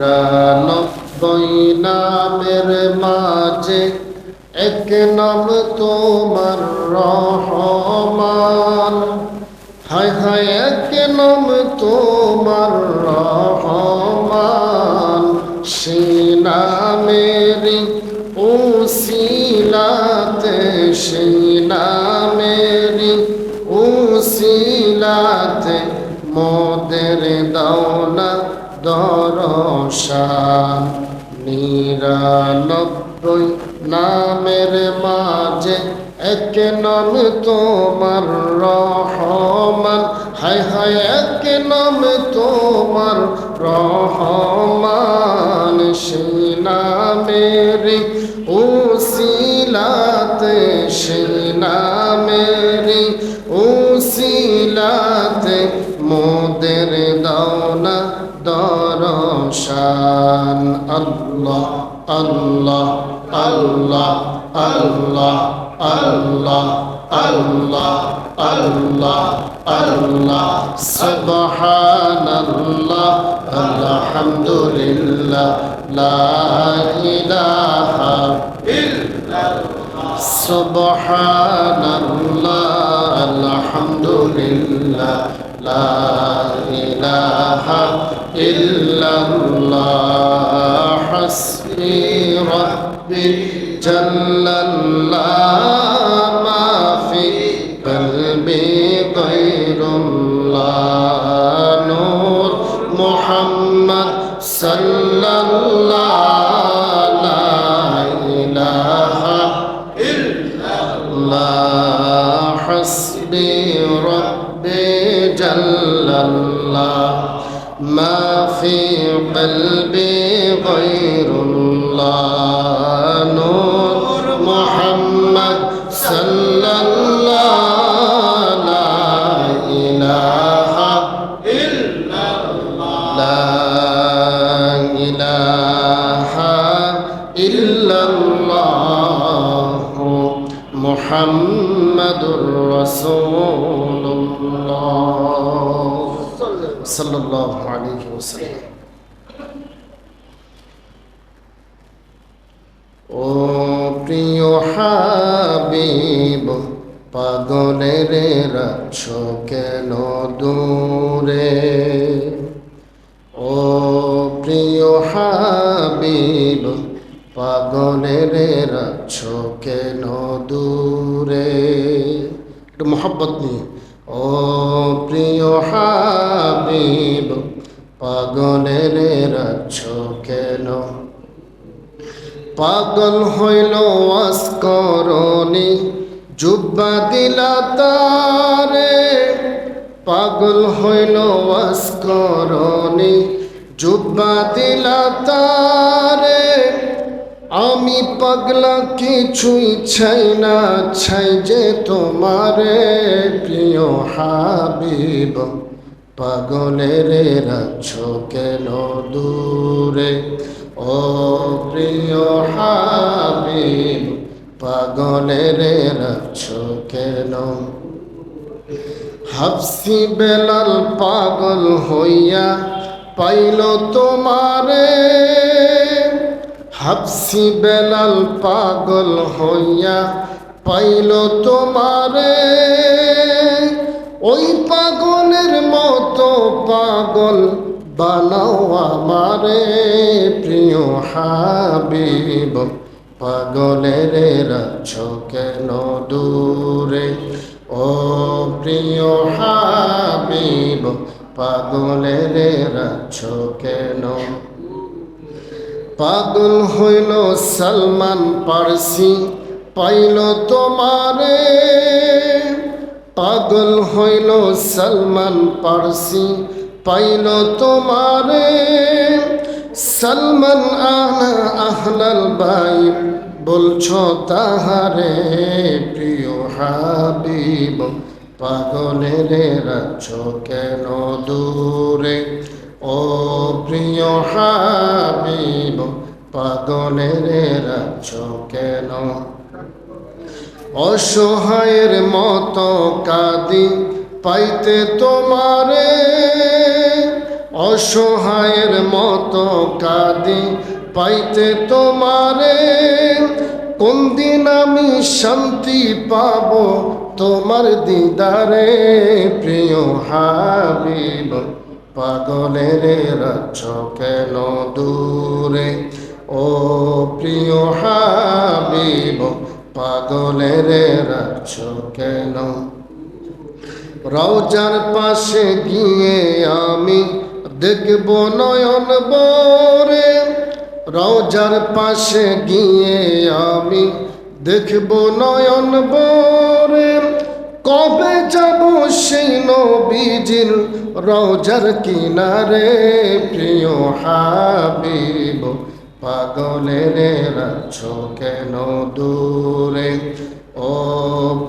৯৯ নামের মাঝে এক নাম তোমার রহমান। হায় হায় এক নাম তোমার রহমান। সেই নামেরই উসিলাতে, সেই নামেরই উসিলাতে মোদের দাওনা দরশান। ৯৯ নামের মাঝে এক নাম তোমার রহমান। হায় হায় এক নাম তোমার রহমান। সেই নামেরই উসিলাতে, সেই নামেরই উসিলাতে মোদের দাওনা দরশান। আল্লাহ আল্লাহ আল্লাহ আল্লাহ আল্লাহ আল্লাহ আল্লাহ আল্লাহ। সুবহানাল্লাহ আলহামদুলিল্লাহ লা ইলাহা ইল্লাল্লাহ। সুবহানাল্লাহ আলহামদুলিল্লাহ লা ইলাহা ইল্লাল্লাহ। হাসবি রাব্বি জাল্লাল্লাহ মা ফি কলবি গায়রুল্লাহ। নূর মুহাম্মদ সাল্লাল্লাহ লা ইলাহা ইল্লাল্লাহ। হাসবি রাব্বি জাল্লাল্লাহ মা ফি কলবি গায়রুল্লাহ। নূর মুহাম্মদ সাল্লাল্লাহ লা ইলাহা ইল্লাল্লাহ লা ইলাহা ইল্লাল্লাহ মুহাম্মাদুর রাসূলুল্লাহ সাল্লাল্লাহু আলাইহি ওয়াসাল্লাম। ও প্রিয় হাবিব, পাগলের রাখছো কেন দূরে? ও প্রিয় হাবিব, পাগলের রাখছো কেন দূরে? একটু মোহাব্বত নিয়ে। ও প্রিয় হাবিব, পাগলের রাখছো কেন? পাগল হইল আসকরণী জুব্বা দিলা তারে। পাগল হইল আসকরণী জুব্বা দিলা তারে। আমি পাগলা কিছুই চাই না, চাই যে তোমারে। প্রিয় হাবিব, পাগলের রাখছো কেন দূরে? ও প্রিয় হাবিব, পাগলের রাখছো কেন? হাফসি বেলাল পাগল হইয়া পাইল তোমারে। হাফসি বেলাল পাগল হইয়া পাইল তোমারে। ওই পাগলের মতো পাগল বানাও আমারে। প্রিয় হাবিব, পাগলের রাখছো কেন দূরে? ও প্রিয় হাবিব, পাগলের রাখছো কেন? পাগল হইল সালমান পারসি পাইল তোমারে। পাগল হইল সালমান পারসি পাইল তোমারে। সালমান আনা আহলাল বাইত বলছো তাহারে। প্রিয় হাবিব, পাগলের রাখছো কেন দূরে? ও প্রিয় হাবিব, পাগলের রাখছো কেন? অসহায়ের মতো কাঁদি পাইতে তোমারে। অসহায়ের মতো কাঁদি পাইতে তোমারে, কোন দিন আমি শান্তি পাব তোমার দিদারে। প্রিয় হাবিব পাগলের রাখছ কেন দূরে, ও প্রিয় হাবিব পাগলের রাখছ কেন। রওজার পাশে গিয়ে আমি দেখব নয়ন ভরে, রওজার পাশে গিয়ে আমি দেখব নয়ন ভরে। কবে যাব সেই নবীজির রওজার কিনারে, প্রিয় হাবিব পাগলের রাখছ কেন দূরে, ও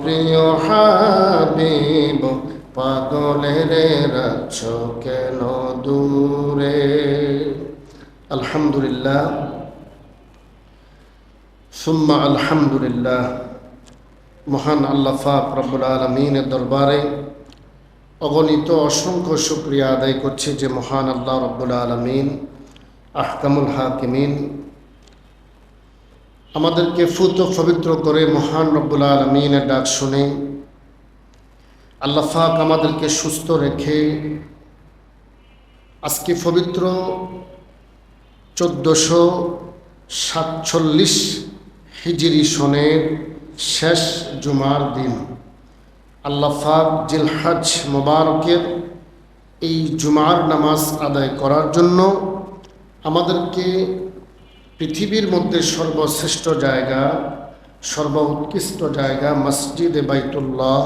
প্রিয় হাবিব পাগলের রাখছ কেন দূরে। আলহামদুলিল্লাহ সুম্মা আলহামদুলিল্লাহ। মহান আল্লাহ পাক রব্বুল আলামিনের দরবারে অগণিত অসংখ্য শুকরিয়া আদায় করছি যে মহান আল্লাহ রব্বুল আলামিন আহকামুল হাকিমিন আমাদেরকে ফুত পবিত্র করে মহান রব্বুল আলামিনের ডাক শুনে আল্লাহ পাক আমাদেরকে সুস্থ রেখে আজকে পবিত্র 1447 হিজরি সনের শেষ জুমার দিন, আল্লাহ পাক জিলহজ মোবারকের এই জুমার নামাজ আদায় করার জন্য আমাদেরকে পৃথিবীর মধ্যে সর্বশ্রেষ্ঠ জায়গা, সর্বোৎকৃষ্ট জায়গা মসজিদে বাইতুল্লাহ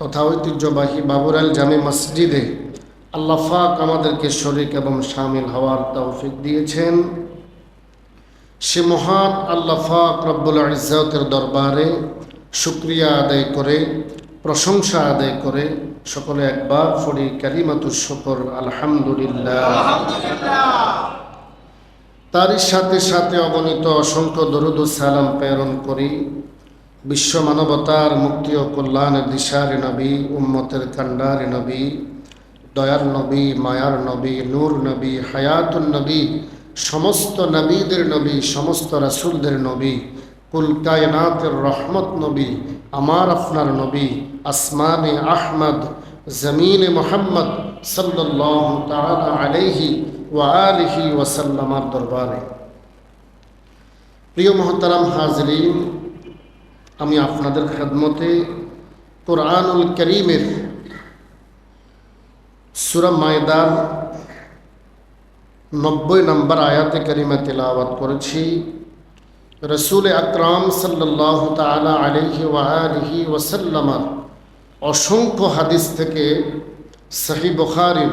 তথা ঐতিহ্যবাহী বাবুরাল জামে মসজিদে আল্লাহ পাক আমাদেরকে শরীক এবং শামিল হওয়ার তৌফিক দিয়েছেন। সে মহান আল্লাহ পাক রব্বুল ইজ্জতের দরবারে শুকরিয়া আদায় করে প্রশংসা আদায় করে সকলে একবার পড়ি কালিমাতুশ শুকর আলহামদুলিল্লাহ। তারই সাথে সাথে অগণিত অসংখ্য দরুদ ও সালাম প্রেরণ করি বিশ্ব মানবতার মুক্তি ও কল্যাণের দিশারে নবী, উম্মতের কান্ডারে নবী, দয়ার নবী, মায়ার নবী, নূর নবী, হায়াতুন নবী, সমস্ত নবীদের নবী, সমস্ত রাসূলদের নবী, কুল কায়নাতের রহমত নবী, আমার আপনার নবী, আসমানে আহমদ, জমিনে মোহাম্মদ সাল্লাল্লাহু তাআলা আলাইহি ওয়া আলিহি ওয়া সাল্লামার দরবারে। প্রিয় মুহতারাম হাজরিন, আমি আপনাদের খেদমতে কোরআনুল কারীমের সূরা মায়দার 90 নম্বর আয়াতে কারিমা তিলাওয়াত করেছি। রসুল আকরাম সাল্লাল্লাহু তাআলা আলাইহি ওয়া আলিহি ওয়া সাল্লামার অসংখ্য হাদিস থেকে সহিহ বুখারীর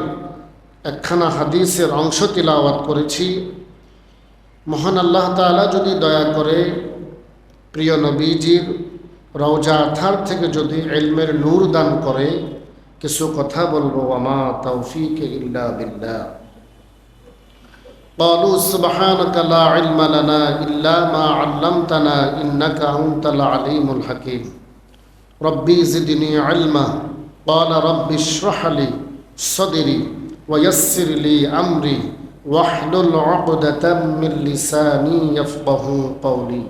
একখানা হাদিসের অংশ তিলাওয়াত করেছি। মহান আল্লাহ তাআলা যদি দয়া করে প্রিয় নবীজির রওজা আথার থেকে যদি ইলমের নূর দান করে কিছু কথা বলবো। ওয়ামা তৌফিক ইল্লা বিল্লাহ। قالوا سبحانك لا علم لنا إلا ما علمتنا إنك أنت العليم الحكيم ربي زدني علما قال رب اشرح لي صدري ويسر لي أمري واحلل عقدة من لساني يفقهوا قولي।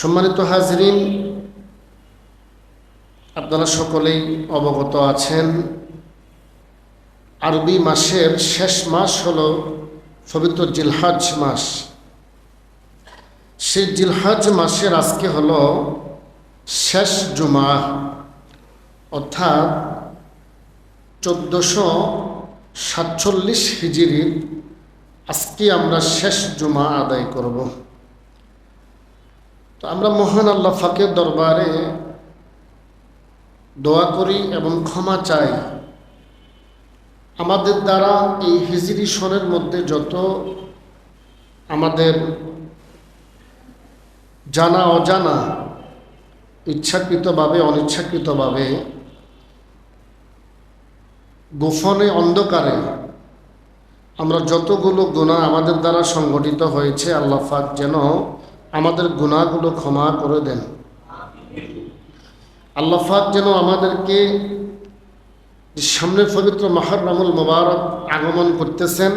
সম্মানিত হাজরিন, আপনারা সকলেই অবগত আছেন আরবি মাসের শেষ মাস হলো পবিত্র জিলহজ মাস। সেই জিলহজ মাসের আজকে হলো শেষ জুমা, অর্থাৎ 1447 হিজরির আজকে আমরা শেষ জুমা আদায় করব। তো আমরা মহান আল্লাহ পাকের দরবারে দোয়া করি এবং ক্ষমা চাই আমাদের দ্বারা এই হিজরি সনের মধ্যে যত আমাদের জানা অজানা, ইচ্ছাকৃতভাবে অনিচ্ছাকৃতভাবে, গোপনে অন্ধকারে আমরা যতগুলো গুনাহ আমাদের দ্বারা সংগঠিত হয়েছে, আল্লাহ পাক যেন আমাদের গুনাহগুলো ক্ষমা করে দেন। আল্লাহ পাক যেন আমাদেরকে যে সামনে পবিত্র মুহররমুল মুবারক আগমন করতেছেন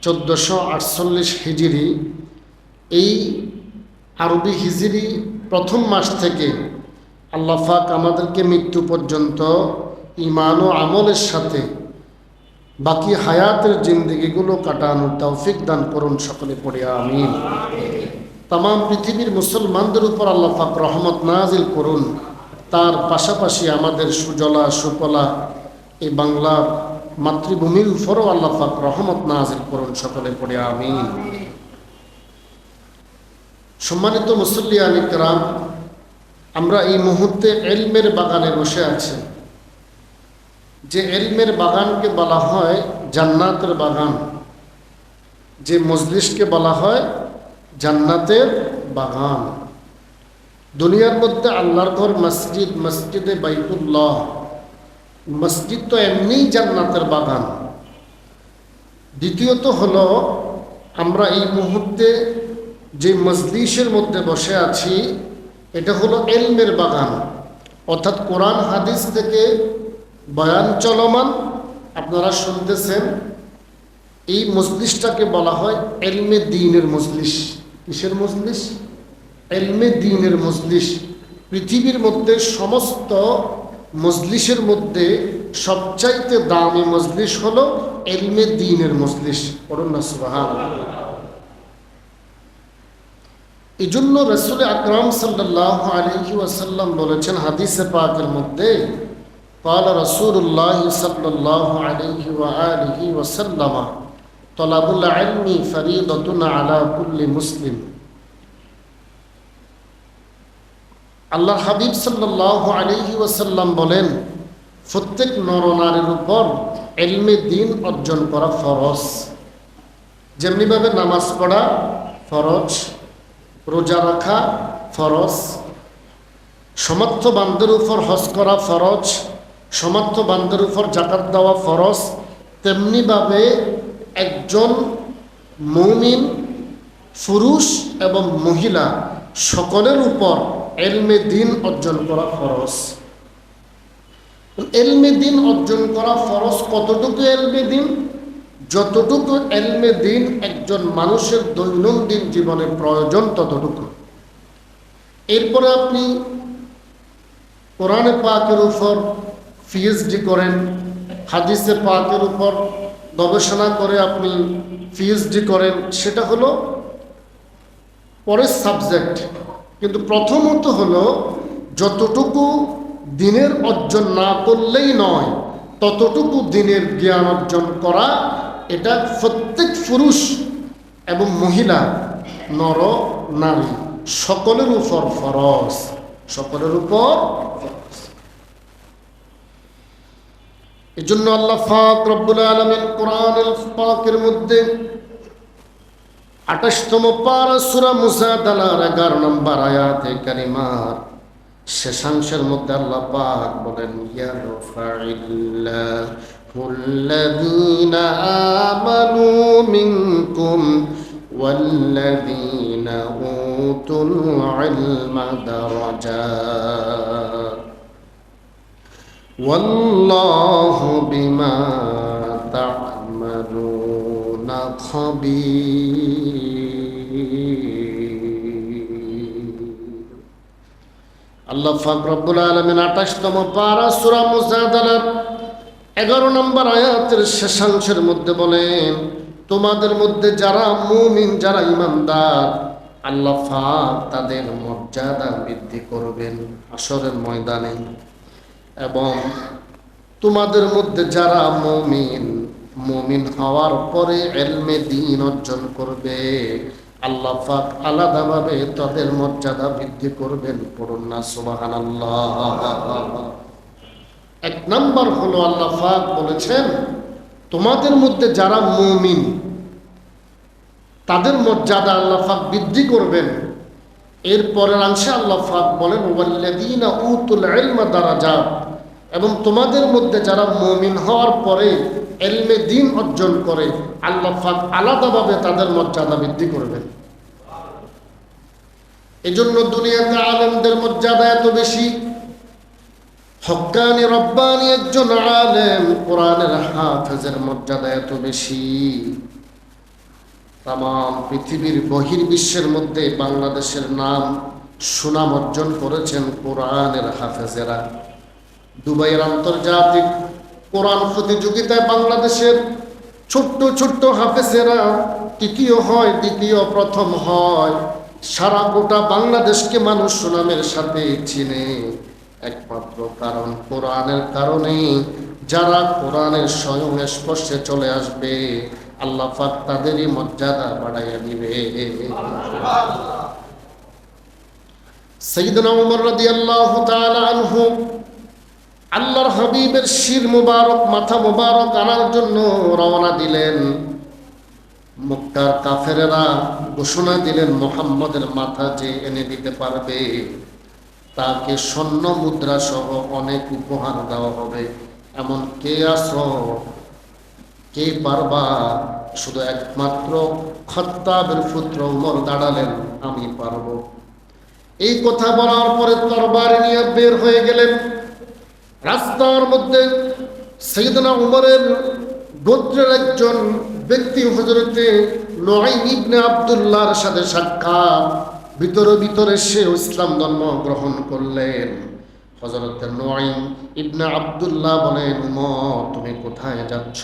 1448 হিজরি। এই আরবি হিজরি প্রথম মাস থেকে আল্লাহ পাক আমাদেরকে মৃত্যু পর্যন্ত ঈমান ও আমলের সাথে বাকি হায়াতের জিন্দেগিগুলো কাটানোর তৌফিক দান করুন, সকলে পড়ে আমিন। তাম পৃথিবীর মুসলমানদের উপর আল্লাহ পাক রহমত নাজিল করুন, তার পাশাপাশি আমাদের সুজলা সুফলা এই বাংলার মাতৃভূমির উপরও আল্লাহ পাক রহমত নাজিল করুন, সকলে পড়ে আমিন। সম্মানিত মুসল্লিয়ান ইকরাম, আমরা এই মুহূর্তে ইলমের বাগানে বসে আছি। যে ইলমের বাগানকে বলা হয় জান্নাতের বাগান, যে মজলিসকে বলা হয় জান্নাতের বাগান। দুনিয়ার মধ্যে আল্লাহর ঘর মসজিদ, মসজিদে বাইতুল্লাহ, মসজিদ তো এমনিই জান্নাতের বাগান। দ্বিতীয়ত হলো আমরা এই মুহূর্তে যে মজলিসের মধ্যে বসে আছি এটা হলো ইলমের বাগান, অর্থাৎ কোরআন হাদিস থেকে বয়ান চলমান, আপনারা শুনতেছেন। এই মজলিসটাকে বলা হয় ইলমে দ্বীনের মজলিস। কিসের মজলিস? ইলমে দ্বীনের মজলিস। পৃথিবীর মধ্যে সমস্ত মজলিসের মধ্যে সবচাইতে দামি মজলিস হলো ইলমে দ্বীনের মজলিস। পড়ুন না সুবহানাল্লাহ। এই জন্য রাসূল আকরাম সাল্লাল্লাহু আলাইহি ওয়াসাল্লাম বলেছেন হাদিসে পাকের মধ্যে, قال رسول الله صلى الله عليه وآله وسلم طلب العلم فريضة على كل مسلم। আল্লাহর হাবিব সাল্লাল্লাহু আলাইহি ওয়াসাল্লাম বলেন, প্রত্যেক নরনারীর উপর ইলমে দ্বীন অর্জন করা ফরজ। যেমনিভাবে নামাজ পড়া ফরজ, রোজা রাখা ফরজ, সমর্থ বান্দার উপর হজ করা ফরজ, সমর্থ বান্দার উপর যাকাত দেওয়া ফরজ, তেমনিভাবে একজন মুমিন পুরুষ এবং মহিলা সকলের উপর ইলমে দ্বীন অর্জন করা ফরজ। ইলমে দ্বীন অর্জন করা ফরজ। কতটুকু ইলমে দ্বীন? যতটুকু ইলমে দ্বীন একজন মানুষের দৈনন্দিন জীবনে প্রয়োজন ততটুকু। এরপরে আপনি কোরআনে পাকের উপর পিএইচডি করেন, হাদিসে পাকের উপর গবেষণা করে আপনি পিএইচডি করেন, সেটা হলো পরের সাবজেক্ট। কিন্তু প্রথমত হলো যতটুকু দিনের অর্জন না করলেই নয়, ততটুকু দিনের জ্ঞান অর্জন করা, এটা প্রত্যেক পুরুষ এবং মহিলা, নর নারী সকলের উপর ফরজ, সকলের উপর ফরজ। এজন্য আল্লাহ পাক রব্বুল আলামিন কোরআনুল পাকের মধ্যে 28তম পারা সূরা মুজাদালার 11 নম্বর আয়াতে কারিমার শেষাংশের মধ্যে আল্লাহ পাক বলেন, ইয়ারফাইল্লাহুল্লাযীনা আমানু মিনকুম ওয়াল্লাযীনা উতুল ইলমা দারাজাত ওয়াল্লাহু বিমা তা'মালুনা খাবীর। আল্লাহ পাক রব্বুল আলামিন 28তম পারা সূরা মুজাদালার 11 নম্বর আয়াতের শেষাংশের মধ্যে বলেন, তোমাদের মধ্যে যারা মুমিন, যারা ঈমানদার, আল্লাহ পাক তাদের মর্যাদা বৃদ্ধি করবেন হাসরের ময়দানে। এবং তোমাদের মধ্যে যারা মুমিন হওয়ার পরে ইলমে দ্বীন অর্জন করবে, আল্লাহ পাক আলাদাভাবে তাদের মর্যাদা বৃদ্ধি করবেন। পড়ুন না সুবহানাল্লাহ। এক নাম্বার হলো আল্লাহ পাক বলেছেন তোমাদের মধ্যে যারা মুমিন তাদের মর্যাদা আল্লাহ পাক বৃদ্ধি করবেন। এরপরের অংশে আল্লাহ পাক বলেন, ওয়াল্লাযীনা উতুল ইলমা দারাজাত, এবং তোমাদের মধ্যে যারা মুমিন হওয়ার পরে ইলমে দ্বীন অর্জন করে, আল্লাহ পাক আলাদাভাবে তাদের মর্যাদা বৃদ্ধি করবেন। এজন্য দুনিয়াতে আলেমদের মর্যাদা এত বেশি, হক্কানি রব্বানি একজন আলেম, কোরআনের হাফেজের মর্যাদা এত বেশি, তাম পৃথিবীর বহির্বিশ্বের মধ্যে বাংলাদেশের নাম সুনাম অর্জন করেছেন কোরআনের হাফেজেরা। দুবাইয়ের আন্তর্জাতিক কোরআন প্রতিযোগিতায় বাংলাদেশের ছোট্ট ছোট্ট হাফেজেরা তৃতীয় হয়, দ্বিতীয় প্রথম হয়। সারা গোটা বাংলাদেশকে মানুষ সুনামের সাথে চিনে, একমাত্র কারণ কোরআনের কারণে। যারা কোরআনের স্বয়ং স্পর্শে চলে আসবে, আল্লাহ পাক তাদেরই মর্যাদা বাড়াইয়া দিবে। সাইয়েদনা ওমর রাদিয়াল্লাহু তাআলা আনহু আল্লাহর হাবিবের শির মুবারক, মাথা মুবারক আনার জন্য রওনা দিলেন। মক্কার কাফেরেরা ঘোষণা দিলেন, মুহাম্মদের মাথা যে এনে দিতে পারবে তাকে স্বর্ণ মুদ্রা সহ অনেক উপহার দেওয়া হবে। এমন কে আছো, কে পারবা? শুধু একমাত্র খাত্তাবের পুত্র ওমর দাঁড়ালেন, আমি পারবো। এই কথা বলার পরে তরবারি নিয়ে বের হয়ে গেলেন। রাস্তার মধ্যে সাইয়েদনা উমরের গোত্রের একজন ব্যক্তি হযরতে নুআইম ইবনে আব্দুল্লাহর সাথে সাক্ষাৎ। ভিতরে ভিতরে সে ইসলাম ধর্ম গ্রহণ করলেন। হযরতে নুআইম ইবনে আব্দুল্লাহ বলেন, উমর তুমি কোথায় যাচ্ছ?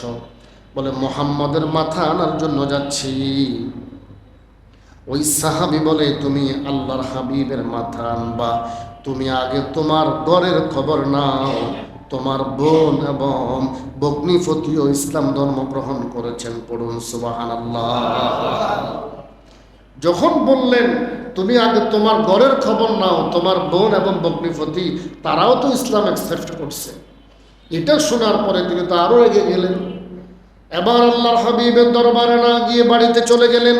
বলে, মুহাম্মদের মাথা আনার জন্য যাচ্ছি। ওই সাহাবী বলে, তুমি আল্লাহর হাবিবের মাথা আনবা, তুমি আগে তোমার ঘরের খবর নাও। তোমার বোন এবং ভগ্নিপতিও ইসলাম ধর্ম গ্রহণ করেছেন, পড়ুন সুবহানাল্লাহ। যখন বললেন তুমি আগে তোমার ঘরের খবর নাও, তোমার বোন এবং ভগ্নিপতি তারাও তো ইসলাম অ্যাকসেপ্ট করছে, এটা শোনার পরে তিনি তো আরো এগিয়ে গেলেন। এবার আল্লাহর হাবিবের দরবারে না গিয়ে বাড়িতে চলে গেলেন।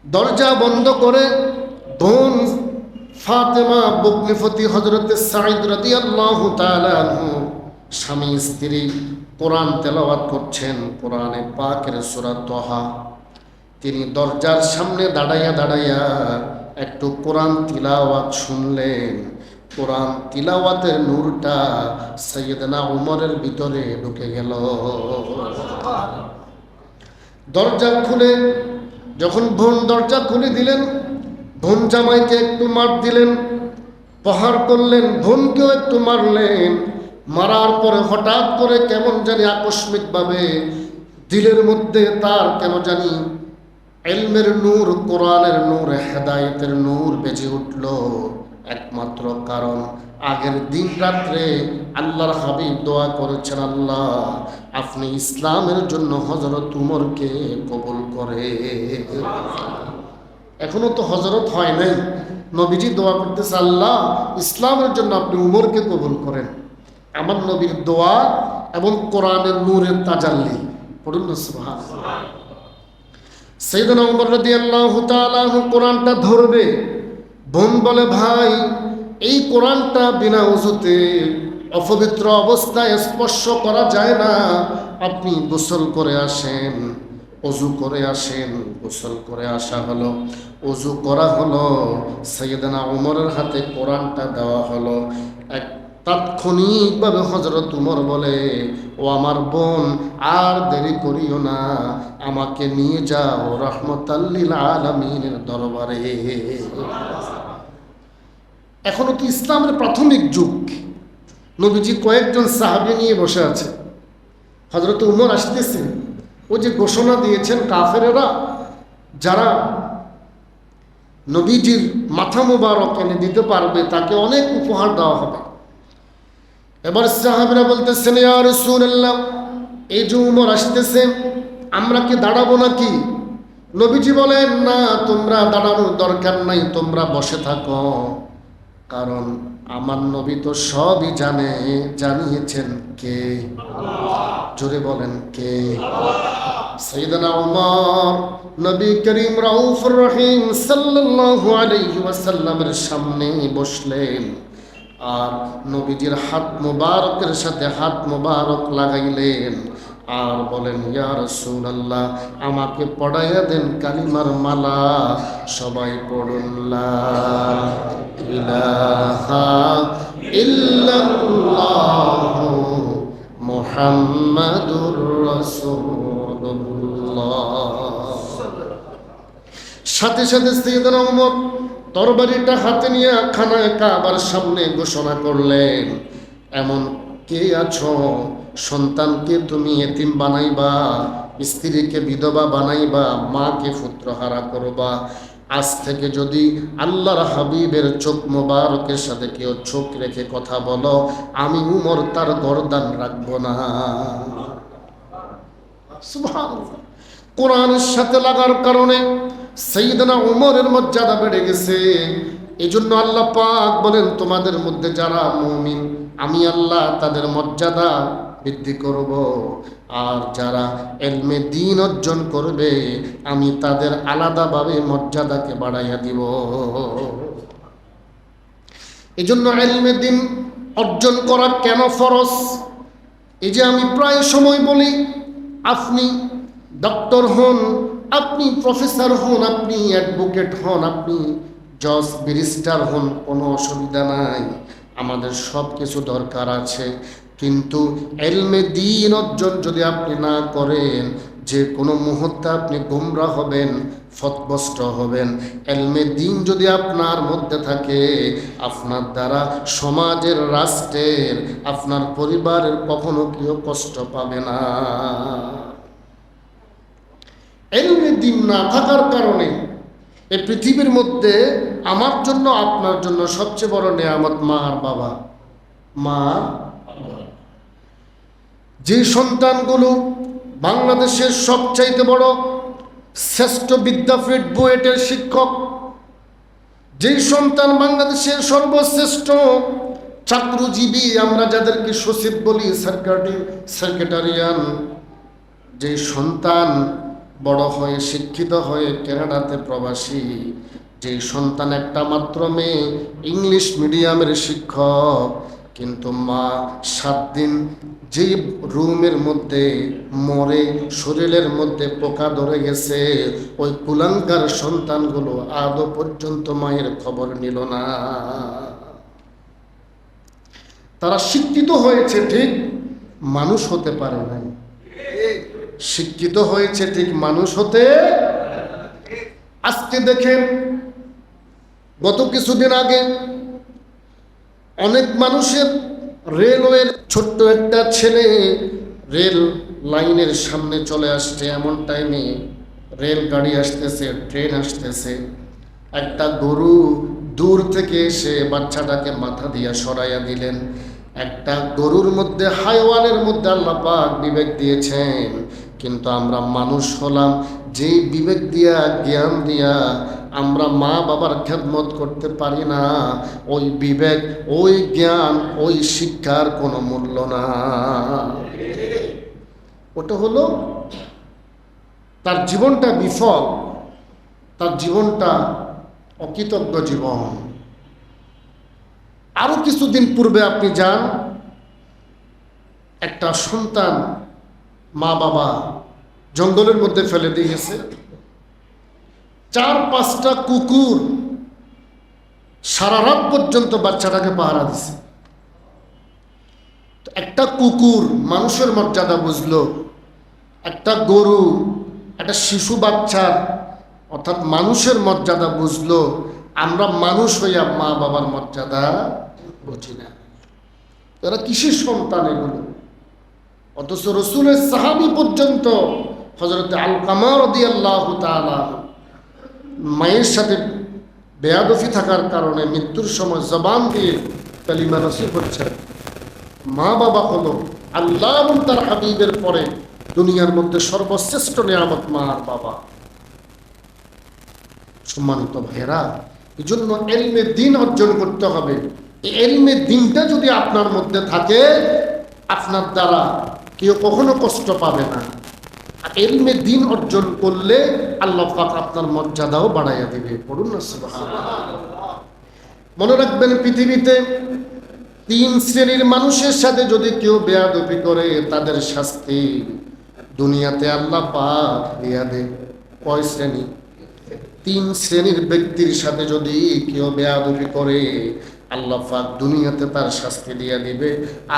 দরজা বন্ধ করে বোন ফাতেমা, ভগ্নিপতি হযরতে সাঈদ রাদিয়াল্লাহু তাআলা আনহু, স্বামী স্ত্রী কোরআন তেলাওয়াত করছেন, কোরআনে পাকের সূরা তাহা। তিনি দরজার সামনে দাঁড়াইয়া দাঁড়াইয়া একটু কোরআন তিলাওয়াত শুনলেন। কোরআন তিলাওয়াতের নূরটা সাইয়েদনা উমরের ভিতরে ঢুকে গেল। দরজা খুলে যখন বোন দরজা খুলে দিলেন, বোন জামাইকে একটু মার দিলেন, প্রহার করলেন, বোনকেও একটু মারলেন। মারার পরে হঠাৎ করে কেমন জানি আকস্মিকভাবে দিলের মধ্যে তার কেন জানি ইলমের নূর, কোরআনের নূর, হেদায়েতের নূর বেজে উঠল। একমাত্র কারণ আগের দিন রাত্রে আল্লাহর হাবিব দোয়া করেছেন, আল্লাহ আপনি ইসলামের জন্য হযরত উমরকে কবুল করে। এখনো তো হযরত হয় নাই, নবীজি দোয়া করতেছে, আল্লাহ ইসলামের জন্য আপনি উমরকে কবুল করেন। আমার নবীর দোয়া এবং কোরআনের নূরের তাজাল্লি, পড়ুন না সুবহানাল্লাহ। সাইয়েদনা উমর রাদিয়াল্লাহু তাআলা কোরআনটা ধরবে, বোন বলে, ভাই এই কোরআনটা বিনা ওযুতে অপবিত্র অবস্থায় স্পর্শ করা যায় না, আপনি গোসল করে আসেন। ওযু করে আসেন। গোসল করে আসা হলো, ওযু করা হলো, সাইয়েদনা উমরের হাতে কোরআনটা দেওয়া হলো। এক তাৎক্ষণিকভাবে হযরত উমর বলে, ও আমার বোন, আর দেরি করিও না, আমাকে নিয়ে যাও রাহমাতাল লিল আলামিনের দরবারে। এখনো তো ইসলামের প্রাথমিক যুগ, নবীজি কয়েকজন সাহাবী নিয়ে বসে আছে। হযরত উমর আসতেছে, ও যে ঘোষণা দিয়েছেন কাফেরেরা যারা নবীজির মাথা মুবারক এনে দিতে পারবে তাকে অনেক উপহার দেওয়া হবে। এবার সাহাবীরা বলতেছেন, ইয়া রাসূলুল্লাহ, এই যে উমর আসতেছে, আমরা কি দাঁড়াবো নাকি? নবীজি বলেন, না, তোমরা দাঁড়ানোর দরকার নাই, তোমরা বসে থাকো, কারণ আমার নবী তো সবই জানে। জানিয়েছেন কে? জোরে বলেন কে? সাইয়েদনা উমর নবী করিম রাউফুর রহিম সাল্লাল্লাহু আলাইহি ওয়াসাল্লামের সামনে বসলেন, আর নবীজির হাত মুবারকের সাথে হাত মুবারক লাগাইলেন, আর বলেন, ইয়া রাসূলুল্লাহ, আমাকে পড়াইয়া দেন কালিমার মালা। সবাই পড়ুন, লা ইলাহা ইল্লাল্লাহু মুহাম্মাদুর রাসূলুল্লাহ। সাথে সাথে সাইয়েদনা ওমর তরবারিটা হাতে নিয়ে খানায় কাবার সামনে ঘোষণা করলেন, এমন কে আছো সন্তানকে তুমি এতিম বানাইবা, স্ত্রীকে বিধবা বানাইবা, মাকে পুত্রহারা করবা, আজ থেকে যদি আল্লাহর হাবিবের চোখ মোবারকের সাথে কেউ চোখ রেখে কথা বলো, আমি উমর তার গর্দান রাখবো না। সুবহানাল্লাহ। কোরআনের সাথে লাগার কারণে সাইয়েদনা উমরের মর্যাদা বেড়ে গেছে। এজন্য আল্লাহ পাক বলেন, তোমাদের মধ্যে যারা মুমিন আমি আল্লাহ তাদের মর্যাদা বৃদ্ধি করব, আর যারা ইলমে দ্বীন অর্জন করবে আমি তাদের আলাদাভাবে মর্যাদাকে বাড়াইয়া দিব। এজন্য ইলমে দ্বীন অর্জন করা কেন ফরজ? এই যে আমি প্রায় সময় বলি, আপনি ডক্টর হন, আপনি প্রফেসর হন, আপনি অ্যাডভোকেট হন, আপনি জজ ব্যারিস্টার হন, কোনো অসুবিধা নাই, আমাদের সব কিছু দরকার আছে। কিন্তু ইলমে দ্বীন অর্জন যদি আপনি না করেন, যে কোনো মুহূর্তে আপনি গোমরা হবেন, ফতভ্রষ্ট হবেন। ইলমে দ্বীন যদি আপনার মধ্যে থাকে, আপনার দ্বারা সমাজের, রাষ্ট্রের, আপনার পরিবারের কখনো কেউ কষ্ট পাবে না। ইলমে দ্বীন না থাকার কারণে এই পৃথিবীর মধ্যে আমার জন্য আপনার জন্য সবচেয়ে বড় নেয়ামত মা আর বাবা। মা, যে সন্তানগুলো বাংলাদেশের সবচাইতে বড় শ্রেষ্ঠ বিদ্যাপীঠ বুয়েটের শিক্ষক, যেই সন্তান বাংলাদেশের সর্বশ্রেষ্ঠ চাকরিজীবী, আমরা যাদেরকে সচিব বলি, সেক্রেটারিয়ান, যেই সন্তান বড় হয়ে শিক্ষিত হয়ে কানাডাতে প্রবাসী, যেই সন্তান একটা মাত্র মেয়ে ইংলিশ মিডিয়ামের শিক্ষক, কিন্তু মা 7 দিন যে রুমের মধ্যে মরে, শরীরের মধ্যে পোকা ধরে গেছে, ওই কুলাঙ্গার সন্তানগুলো আদৌ পর্যন্ত মায়ের খবর নিল না। তারা শিক্ষিত হয়েছে ঠিক, মানুষ হতে পারে নাই। শিক্ষিত হয়েছে ঠিক, মানুষ হতে। আজকে দেখেন, গত কিছুদিন আগে অনেক মানুষের রেলওয়ের ছোট্ট একটা ছেলে রেল লাইনের সামনে চলে আসছে, এমন টাইমে রেল গাড়ি আসতেছে, ট্রেন আসতেছে, একটা গরু দূর থেকে এসে বাচ্চাটাকে মাথা দিয়া সরাইয়া দিলেন। একটা গরুর মধ্যে, হাইওয়ানের মধ্যে আল্লাহ পাক বিবেক দিয়েছেন, কিন্তু আমরা মানুষ হলাম যেই বিবেক দিয়া, জ্ঞান দিয়া আমরা মা বাবার খেদমত করতে পারি না, ওই বিবেক, ওই জ্ঞান, ওই শিক্ষার কোনো মূল্য না। ওটা হলো তার জীবনটা বিফল, তার জীবনটা অকৃতজ্ঞ জীবন। আরো কিছুদিন পূর্বে আপনি যান, একটা সন্তান মা বাবা জঙ্গলের মধ্যে ফেলে দিয়ে গেছে, 4-5টা কুকুর সারা রাত পর্যন্ত বাচ্চাটাকে পাহারা দিছে। একটা কুকুর মানুষের মর্যাদা বুঝলো, একটা গরু একটা শিশু বাচ্চার অর্থাৎ মানুষের মর্যাদা বুঝলো। আমরা মানুষ হইয়া মা বাবার মর্যাদা বুঝি না। এরা কিসের সন্তান এগুলো? অথচ রসুলের সাহাবী পর্যন্ত হযরত আলকামা রাদিয়াল্লাহু তাআলা মায়ের সাথে বেয়াদফি থাকার কারণে মৃত্যুর সময় জবান দিয়ে কালিমা নসিব হচ্ছে। মা বাবা হলো আল্লাহ এবং তার হাবিবের পরে দুনিয়ার মধ্যে সর্বশ্রেষ্ঠ নিয়ামত মা আর বাবা। সম্মানিত ভাইয়েরা, এই জন্য ইলমে দ্বীন অর্জন করতে হবে। এই ইলমে দ্বীনটা যদি আপনার মধ্যে থাকে, আপনার দ্বারা কেউ কখনো কষ্ট পাবে না। আর ইলমে দ্বীন অর্জন করলে আল্লাহ পাক আপনার মর্যাদাও বাড়াইয়া দেবে। পড়ুন না সুবহানাল্লাহ। মনে রাখবেন, পৃথিবীতে 3 শ্রেণীর মানুষের সাথে যদি কেউ বেয়াদবি করে, তাদের শাস্তি দুনিয়াতে আল্লাহ পাক দিয়া দেয়। কয় শ্রেণী? 3 শ্রেণীর ব্যক্তির সাথে যদি কেউ বেয়াদবি করে, আল্লাহ পাক দুনিয়াতে তার শাস্তি দিয়ে দিবে,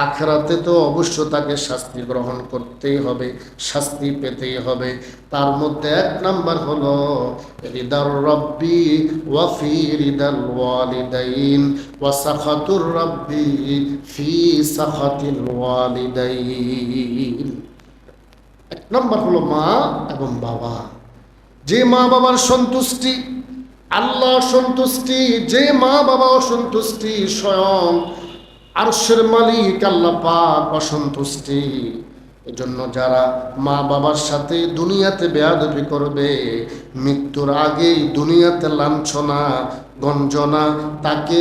আখিরাতে তো অবশ্য তাকে শাস্তি গ্রহণ করতেই হবে, শাস্তি পেতেই হবে। তার মধ্যে এক নাম্বার হলো রিদার রব্বি ওয়া ফি রিদাল ওয়ালিদাইন ওয়া সাখাতুর রব্বি ফি সাখাতিল ওয়ালিদাইন। এক নাম্বার হলো মা এবং বাবা। যে মা বাবার সন্তুষ্টি আল্লাহ সন্তুষ্টি, যে মা বাবা অসন্তুষ্টি স্বয়ং আরশের মালিক আল্লাহ পাক অসন্তুষ্টি। এজন্য যারা মা বাবার সাথে দুনিয়াতে বেয়াদবি করবে, মৃত্যুর আগেই দুনিয়াতে লাঞ্ছনা গঞ্জনা, তাকে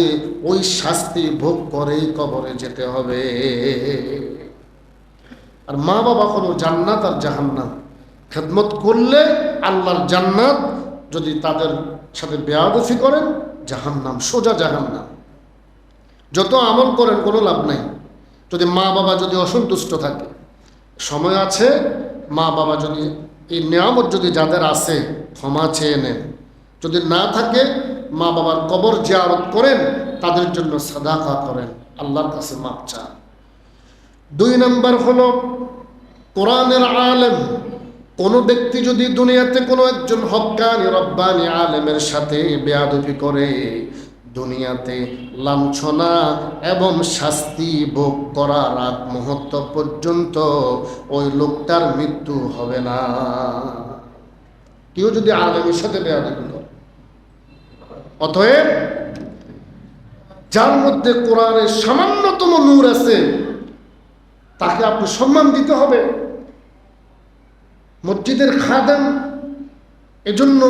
ওই শাস্তি ভোগ করেই কবরে যেতে হবে। আর মা বাবা হলো জান্নাত আর জাহান্নাম। খেদমত করলে আল্লাহর জান্নাত, যদি তাদের সাথে বেয়াদফি করেন জাহান্নাম, সোজা জাহান্নাম। যত আমল করেন কোনো লাভ নাই যদি মা বাবা যদি অসন্তুষ্ট থাকে। সময় আছে, মা বাবা যদি এই নিয়ামত যদি যাদের আছে ক্ষমা চেয়ে নেন, যদি না থাকে মা বাবার কবর জিয়ারত করেন, তাদের জন্য সাদাকা করেন, আল্লাহর কাছে মাপ চান। 2 নম্বর হলো কোরআনের আলেম। কোনো ব্যক্তি যদি দুনিয়াতে কোনো একজন হক্কানি রব্বানি আলেমের সাথে বেয়াদবি করে, দুনিয়াতে লাঞ্ছনা এবং শাস্তি ভোগ করার আগ মুহূর্ত পর্যন্ত ওই লোকটার মৃত্যু হবে না। কেউ যদি আলেমের সাথে বেয়াদবি করে, অতএব যার মধ্যে কোরআনের সামান্যতম নূর আছে তাকে আপনি সম্মান দিতে হবে। মসজিদের খাদেম, এজন্য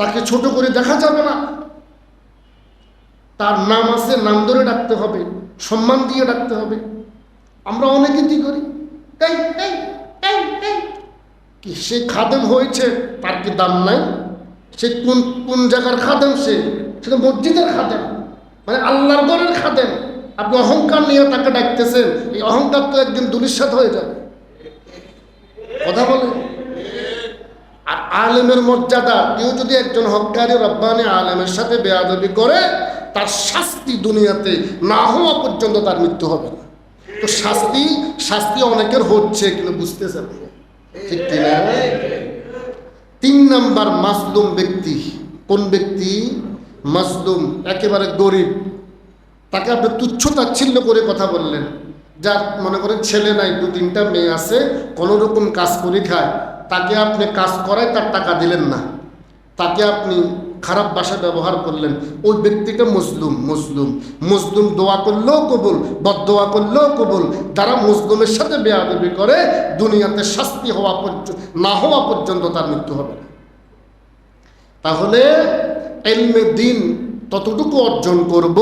তাকে ছোট করে দেখা যাবে না। তার নাম আছে, নাম ধরে ডাকতে হবে, সম্মান দিয়ে ডাকতে হবে। আমরা অনেকে কি করি, কি সে খাদেম হয়েছে, তার কি দাম নাই? সে কোন কোন জায়গার খাদেম? সেটা মসজিদের খাদেম, মানে আল্লাহর ঘরের খাদেম। আপনি অহংকার নিয়ে তাকে ডাকতেছেন, এই অহংকার তো একদিন দুলিশ্বাত হয়ে যাবে। কথা বলে। আর আলেমের মর্যাদা, কেউ যদি একজন হক্কানি রব্বানি আলেমের সাথে বেয়াদবি করে, তার শাস্তি দুনিয়াতে না হওয়া পর্যন্ত তার মৃত্যু হবে না। তো শাস্তি অনেকের হচ্ছে, কিন্তু বুঝতেছে না, ঠিক কিনা? 3 নাম্বার মাজলুম ব্যক্তি। কোন ব্যক্তি? মাজলুম, একেবারে গরিব। তাকে আপনি তুচ্ছ তাচ্ছিল্য করে কথা বললেন। যার মনে করেন ছেলে নাই, 2-3টা মেয়ে আছে, কোনো রকম কাজ করে খায়, তাকে আপনি কাজ করায় তার টাকা দিলেন না, তাকে আপনি খারাপ ভাষা ব্যবহার করলেন, ওই ব্যক্তিটা মজলুম। দোয়া করলেও কবুল, বদদোয়া করলেও কবুল। যারা মজলুমের সাথে বেয়াদবি করে, দুনিয়াতে শাস্তি না হওয়া পর্যন্ত তার মৃত্যু হবে না। তাহলে ইলমে দ্বীন ততটুকু অর্জন করব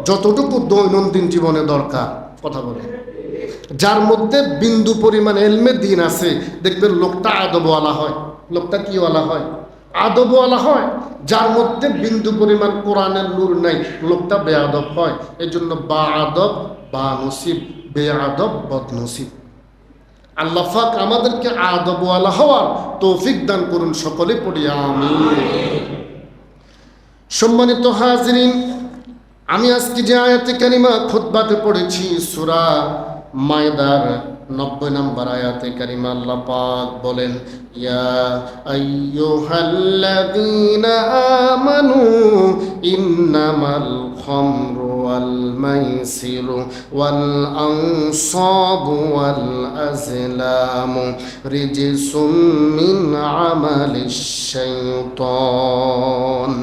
যতটুকু দৈনন্দিন জীবনে দরকার। কথা বলে। যার মধ্যে বিন্দু পরিমাণ ইলমে দ্বীন আছে, দেখবেন লোকটা আদবওয়ালা হয়। লোকটা কিওয়ালা হয়? আদবওয়ালা হয়। যার মধ্যে বিন্দু পরিমাণ কোরআনের নূর নাই, লোকটা বেয়াদব হয়। এই জন্য বা আদব বা নসিব, বেআদব বদনসিব। আল্লাহ পাক আমাদেরকে আদবওয়ালা হওয়ার তৌফিক দান করুন, সকলে পড়ি আমিন। সম্মানিত হাজরিন, আমি আজকে যে আয়াতে কারিমা খুতবাতে পড়েছি, সূরা মায়দার 90 নম্বর আয়াতে কারিমা আল্লাহ পাক বলেন, ইয়া আইয়ুহাল্লাযীনা আমানু ইন্নামাল খামরু ওয়াল মাইসিরু ওয়াল আনসাবু ওয়াল আজলামু রিজসুম মিন আমালিশ শাইতান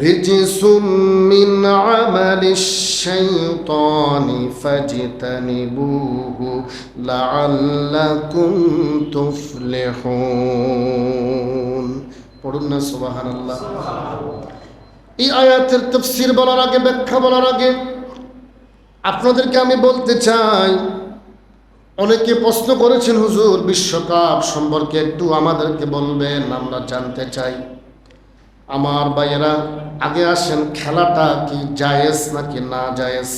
রিজসুম মিন আমালিশ শাইতানি ফাজতানিবুহু লাআল্লাকুম তুফলিহুন। পড়ুন না সুবহানাল্লাহ। এই আয়াতের তাফসীর বলার আগে, ব্যাখ্যা বলার আগে আপনাদেরকে আমি বলতে চাই, অনেকে প্রশ্ন করেছেন, হুজুর বিশ্বকাপ সম্পর্কে একটু আমাদেরকে বলবেন, আমরা জানতে চাই। আমার ভাইয়েরা, আগে আসেন, খেলাটা কি জায়েজ নাকি না জায়েজ?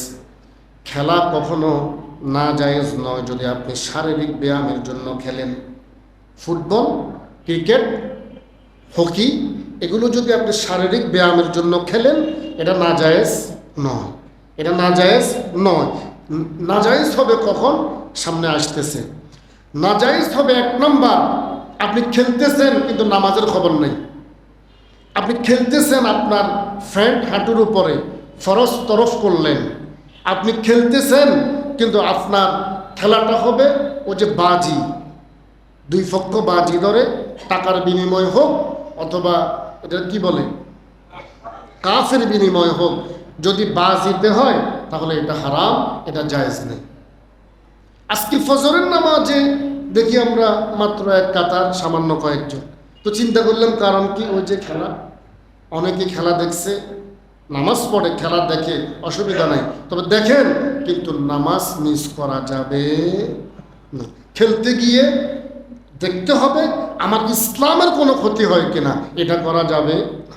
খেলা কখনো না জায়েজ নয় যদি আপনি শারীরিক ব্যায়ামের জন্য খেলেন। ফুটবল, ক্রিকেট, হকি, এগুলো যদি আপনি শারীরিক ব্যায়ামের জন্য খেলেন, এটা না জায়েজ। নয়, এটা নাজায়েজ নয়। নাজায়েজ হবে কখন? সামনে আসতেছে। নাজায়েজ হবে 1 নম্বর, আপনি খেলতেছেন কিন্তু নামাজের খবর নেই। আপনি খেলতেছেন, আপনার ফ্রেন্ড হাঁটুর উপরে ফরজ তরফ করলেন। আপনি খেলতেছেন কিন্তু আপনার খেলাটা হবে ওই যে বাজি, 2 পক্ষ বাজি ধরে, টাকার বিনিময় হোক অথবা এটা কি বলে কাফের বিনিময় হোক, যদি বাজিতে হয় তাহলে এটা হারাম, এটা জায়েজ নেই। আজকে ফজরের নামাজে দেখি আমরা মাত্র 1 কাতার, সামান্য কয়েকজন। তো চিন্তা করলাম কারণ কি? ওই যে খেলা, অনেকে খেলা দেখছে, নামাজ পড়ে, খেলা দেখে, অসুবিধা নাই, তবে দেখেন কিন্তু নামাজ মিস করা যাবে না। খেলতে গিয়ে দেখতে হবে আমার ইসলামের কোনো ক্ষতি হয় কিনা, এটা করা যাবে না।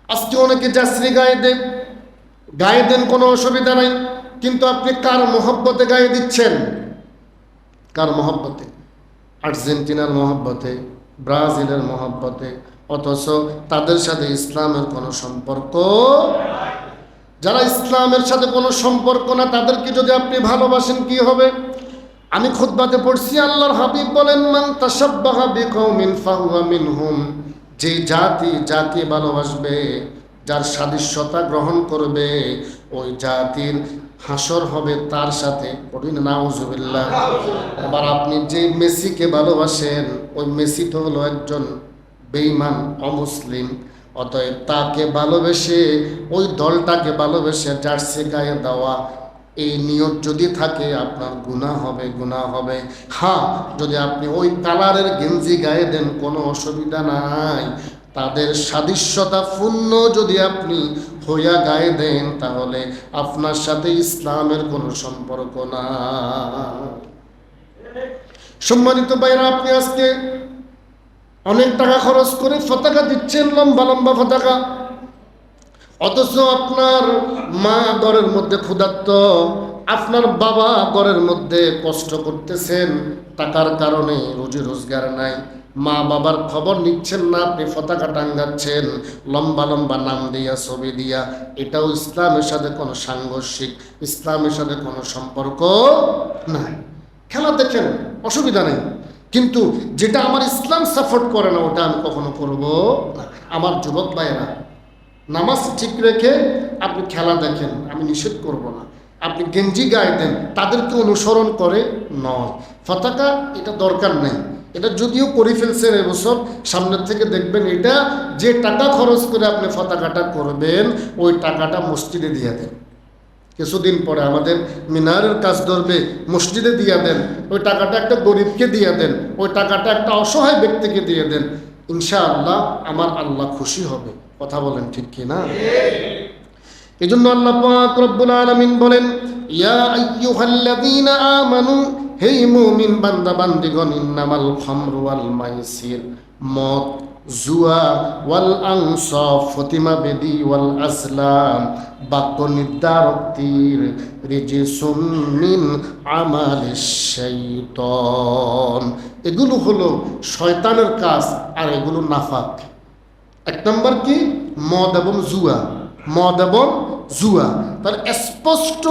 আজকে অনেকে জাসরি গায়ে দেন, কোনো অসুবিধা নাই, কিন্তু আপনি কার মহব্বতে গায়ে দিচ্ছেন? কার মহব্বতে? আর্জেন্টিনার মহব্বতে, ব্রাজিলের মহব্বতে, অথচ তাদের সাথে ইসলামের কোনো সম্পর্ক। যারা ইসলামের সাথে কোনো সম্পর্ক না, তাদেরকে যদি আপনি ভালোবাসেন কি হবে? আমি খুতবাতে পড়ছি, আল্লাহর হাবিব বলেন, মান তাশাব্বাহা বিকওমিন ফাহুয়া মিনহুম। যে জাতি ভালোবাসবে, যার সাদৃশ্যতা গ্রহণ করবে, ওই জাতির হাসর হবে তার সাথে। পড়ি না নাউজুবিল্লাহ। এবার আপনি যে মেসিকে ভালোবাসেন, ওই মেসি তো হলো একজন বেঈমান, অমুসলিম। অতএব তাকে ভালোবেসে, ওই দলটাকে ভালোবেসে জার্সি গায়ে দেওয়া, এই নিয়ত যদি থাকে আপনার গুনাহ হবে, গুনাহ হবে। হ্যাঁ, যদি আপনি ওই কালারের গেঞ্জি গায়ে দেন কোনো অসুবিধা নাই। তাদের সাদৃশ্যতা পূর্ণ যদি আপনি হইয়া গায়ে দেন, তাহলে আপনার সাথে ইসলামের কোনো সম্পর্ক না। সম্মানিত ভাইরা, আপনি আজকে অনেক টাকা খরচ করে পতাকা দিচ্ছেন, লম্বা লম্বা পতাকা, অথচ আপনার মা ঘরের মধ্যে ক্ষুধার্ত, আপনার বাবা ঘরের মধ্যে কষ্ট করতেছেন, টাকার কারণে রুজি রোজগার নাই, মা বাবার খবর নিচ্ছেন না, আপনি পতাকা টাঙ্গাচ্ছেন লম্বা লম্বা নাম দিয়া, ছবি দিয়া। এটাও ইসলামের সাথে কোনো সাংঘর্ষিক, ইসলামের সাথে কোনো সম্পর্ক নাই। খেলা দেখেন, অসুবিধা নেই, কিন্তু যেটা আমার ইসলাম সাপোর্ট করে না, ওটা আমি কখনো করব না। আমার যুবক ভাইয়েরা, নামাজ ঠিক রেখে আপনি খেলা দেখেন, আমি নিষেধ করব না। আপনি গেঞ্জি গায়ে দেন, তাদেরকে অনুসরণ করে নয়। পতাকা এটা দরকার নেই। এটা যদিও করে ফেলছেন এবছর, সামনের থেকে দেখবেন এটা যে টাকা খরচ করে আপনি পতাকাটা করবেন, ওই টাকাটা মসজিদে দিয়ে দেন। কিছুদিন পরে আমাদের মিনারের কাজ ধরবে, মসজিদে দিয়ে দেন। ওই টাকাটা একটা গরিবকে দিয়ে দেন, ওই টাকাটা একটা অসহায় ব্যক্তিকে দিয়ে দেন। ইনশাআল্লাহ আমার আল্লাহ খুশি হবে। কথা বলেন ঠিক কি না? এই জন্য আল্লাহ পাক রব্বুল আলামিন বলেন, ইয়া আইয়ুহাল্লাযীনা আমানু, হে মুমিন বান্দা বান্দিগণ, ইন্নামাল খামরু ওয়াল মাইসির, মদ, জুয়া, ওয়াল আনসাব, ফতিমা বেদি, ওয়াল আসলাম, বাক্য নির্ধারক তীর, রিজিসুম মিন আমালিশ শাইতান, এগুলো হলো শয়তানের কাজ, আর এগুলো নাফাক। 1 নম্বর কি? মদ এবং জুয়া। মদ এবং জুয়া, তার স্পষ্ট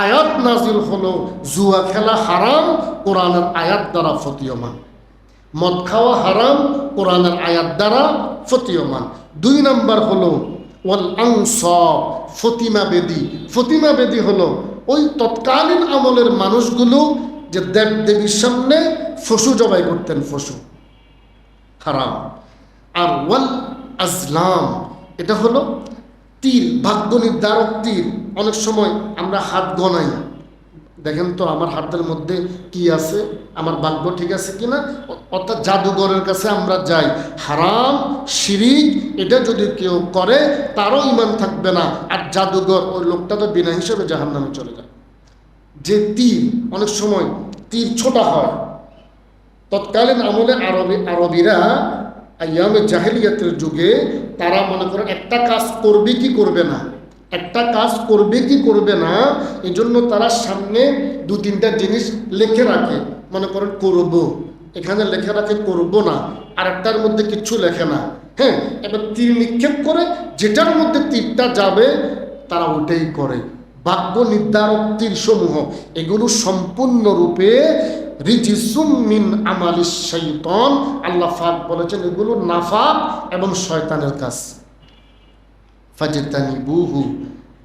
আয়াত নাজিল হলো, জুয়া খেলা হারাম, কোরআনের আয়াত দ্বারা ফতীয়মান। মদ খাওয়া হারাম, কোরআনের আয়াত দ্বারা ফতীয়মান। 2 নম্বর হলো ওয়াল আনসাব, ফতিমা বেদি। ফতিমা বেদি হলো ওই তৎকালীন আমলের মানুষগুলো যে দেব দেবীর সামনে পশু জবাই করতেন, পশু হারাম। আর ওয়াল আজলাম, এটা হলো তীর, ভাগ্য নির্ধারক তীর। অনেক সময় আমরা হাত গনাই, দেখেন তো আমার হাতের মধ্যে কি আছে, আমার ভাগ্য ঠিক আছে কিনা, অর্থাৎ জাদুঘরের কাছে আমরা যাই। হারাম, শিরিক, এটা যদি কেউ করে তারও ঈমান থাকবে না, আর জাদুঘর, ওই লোকটা তো বিনা হিসেবে জাহান্নামে চলে যায়। যে তীর, অনেক সময় তীর ছোটা হয়, তৎকালীন আমলে আরবিরা আইয়ামে জাহেলিয়াতের যুগে তারা মনে করেন একটা কাজ করবে কি করবে না, একটা কাজ করবে কি করবে না, এই জন্য তারা সামনে 2-3টা জিনিস লিখে রাখে। মনে করেন করব, এখানে লেখা রাখে করব না, আর একটার মধ্যে কিচ্ছু লেখে না। হ্যাঁ, এবার তীর নিক্ষেপ করে যেটার মধ্যে তীরটা যাবে তারা ওটাই করে। ভাগ্য নির্ধারক তীরসমূহ এগুলো সম্পূর্ণরূপে রিজিসুম মিন আমালিশ শাইতান, আল্লাহ পাক বলেছেন এগুলো নাফাক এবং শয়তানের কাজ। ফাজতানিবুহু,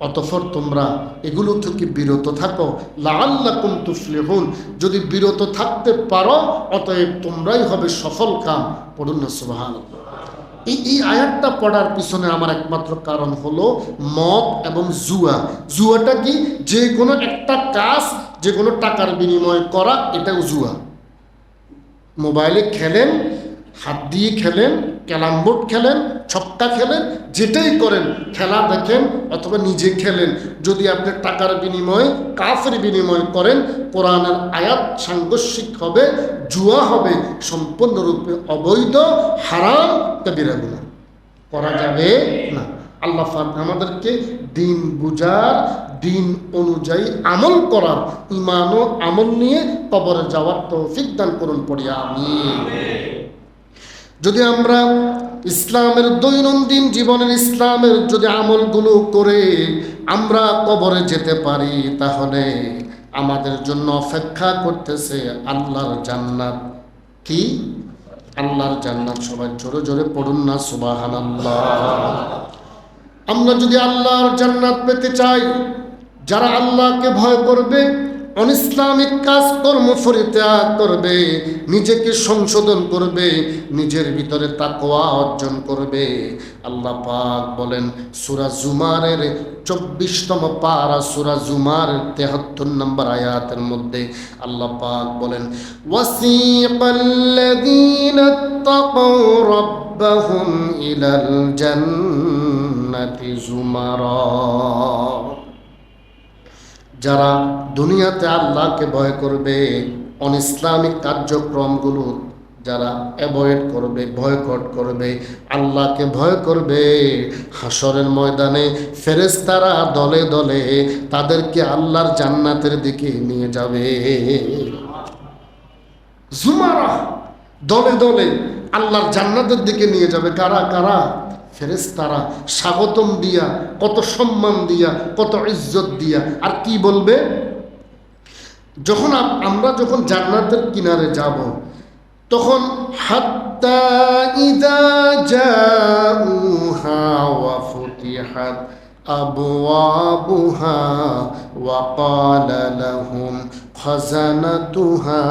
অতঃপর তোমরা এগুলো থেকে বিরত থাকো, লাআল্লাকুম তুফলিহুন, যদি বিরত থাকতে পারো অতএব তোমরাই হবে সফল কাম। পড়ুন না সুবহানাল্লাহ। এই আয়াতটা পড়ার পিছনে আমার একমাত্র কারণ হলো মদ এবং জুয়া। জুয়াটা কি? যে কোনো একটা কাজ যে কোনো টাকার বিনিময় করা, এটাও জুয়া। মোবাইলে খেলেন, হাত দিয়ে খেলেন, ক্যারাম বোর্ড খেলেন, ছক্কা খেলেন, যেটাই করেন, খেলা দেখেন অথবা নিজে খেলেন, যদি আপনি টাকার বিনিময়ে কাফের বিনিময় করেন, কোরআনের আয়াত সাংঘর্ষিক হবে, জুয়া হবে, সম্পূর্ণরূপে অবৈধ, হারাম, কবিরা গুনাহ, করা যাবে না। আল্লাহ পাক আমাদেরকে দিন বুঝার, দিন অনুযায়ী আমল করার, ঈমান ও আমল নিয়ে কবরে যাওয়ার তৌফিক দান করুন, পড়ি আমিন। যদি আমরা ইসলামের দৈনন্দিন জীবনের ইসলামের যদি আমলগুলো করে আমরা কবরে যেতে পারি, তাহলে আমাদের জন্য অপেক্ষা করতেছে আল্লাহর জান্নাত। কি? আল্লাহর জান্নাত। সবাই জোরে জোরে পড়ুন না সুবহানাল্লাহ। আমরা যদি আল্লাহর জান্নাত পেতে চাই, যারা আল্লাহকে ভয় করবে, অনিসলামিক কাজকর্ম পরিত্যাগ করবে, নিজেকে সংশোধন করবে, নিজের ভিতরে তাকওয়া অর্জন করবে, আল্লাহ পাক বলেন সূরা জুমারের 24তম পারা, সূরা জুমার 73 নম্বর আয়াতের মধ্যে আল্লাহ পাক বলেন ওয়াসিকাল্লাযীনা তাকাউ রাব্বাহুম ইলাল জান্নাতি জুমারা। যারা দুনিয়াতে আল্লাহকে ভয় করবে, অনিসলামিক কার্যক্রমগুলো যারা অ্যাভয়েড করবে, বয়কট করবে, আল্লাহকে ভয় করবে, হাসরের ময়দানে ফেরেশতারা দলে দলে তাদেরকে আল্লাহর জান্নাতের দিকে নিয়ে যাবে। জুমারা, দলে দলে আল্লাহর জান্নাতের দিকে নিয়ে যাবে। কারা কারা? ফেরেশতারা স্বাগতম দিয়া, কত সম্মান দিয়া, কত ইজ্জত দিয়া। আর কি বলবে? যখন আমরা যখন জান্নাতের কিনারে যাব, তখন হাত্তা ইযা জাউহা ওয়া ফুতিহাত আবওয়াবুহা ওয়া ক্বালা লাহুম খাযানাতুহা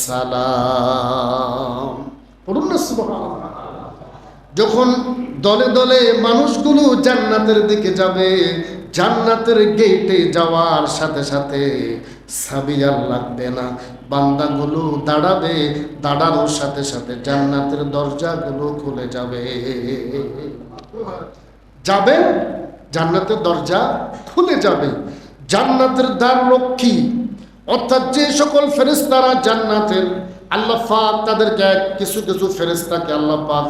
সালাম। পড়ুন না সুবহানাল্লাহ। যখন দলে দলে মানুষগুলো জান্নাতের দিকে যাবে, জান্নাতের গেটে যাওয়ার সাথে সাথে সাবি আর লাগবে না, বান্দাগুলো দাঁড়াবে, দাঁড়ানোর সাথে সাথে জান্নাতের দরজাগুলো খুলে যাবে। যাবে, জান্নাতের দরজা খুলে যাবে। জান্নাতের দ্বার রক্ষী অর্থাৎ যে সকল ফেরেশতারা জান্নাতের, আল্লাহ পাক তাদেরকে কিছু কিছু ফেরেশতাকে আল্লাহ পাক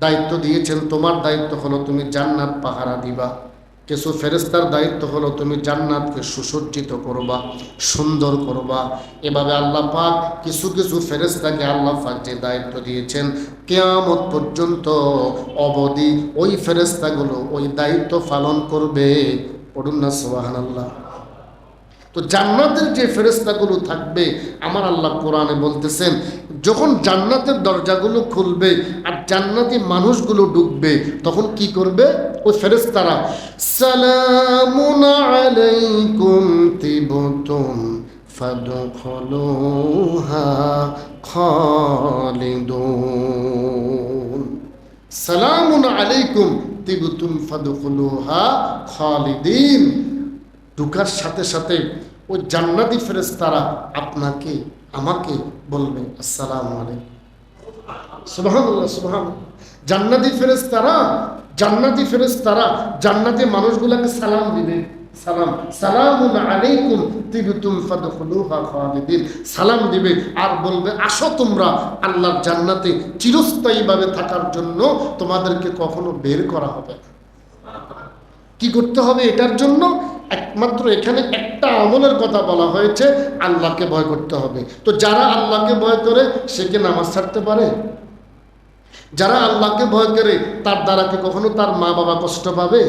দায়িত্ব দিয়েছেন, তোমার দায়িত্ব হলো তুমি জান্নাত পাহারা দিবা। কিছু ফেরেশতার দায়িত্ব হলো তুমি জান্নাতকে সুসজ্জিত করবা, সুন্দর করবা। এভাবে আল্লাহ পাক কিছু কিছু ফেরেশতাকে আল্লাহ পাক যে দায়িত্ব দিয়েছেন, কিয়ামত পর্যন্ত অবধি ওই ফেরেশতাগুলো ওই দায়িত্ব পালন করবে। পড়ুন না সুবহানাল্লাহ। তো জান্নাতের যে ফেরেশতাগুলো থাকবে, আমার আল্লাহ কোরআনে বলতেছেন, যখন জান্নাতের দরজাগুলো খুলবে আর জান্নাতি মানুষগুলো ঢুকবে, তখন কি করবে ওই ফেরেশতারা? সালামুন আলাইকুম তিবতুম ফাদখুলুহা খালিদুন। সালামুন আলাইকুম তিবতুম ফাদখুলুহা খালিদিন। ঢুকার সাথে সাথে ওই জান্নাতি ফেরেশতারা আপনাকে আমাকে বলবে আসসালামু আলাইকুম। সুবহানাল্লাহ, সুবহানাল্লাহ। জান্নাতি ফেরেশতারা জান্নাতি মানুষগুলোকে সালাম দিবে। সালাম, সালামুন আলাইকুম তিবতুম ফাদখুলুহা খালিদিন। সালাম দিবে আর বলবে, আসো তোমরা আল্লাহর জান্নাতে চিরস্থায়ীভাবে থাকার জন্য, তোমাদেরকে কখনো বের করা হবে না। কি করতে হবে এটার জন্য? একমাত্র এখানে একটা আমলের কথা বলা হয়েছে, আল্লাহকে ভয় করতে হবে। তো যারা আল্লাহকে ভয় করে সে কি নামাজ ছাড়তে পারে? যারা আল্লাহকে ভয় করে তার দ্বারা কি কখনো তার মা বাবা কষ্ট পাবে?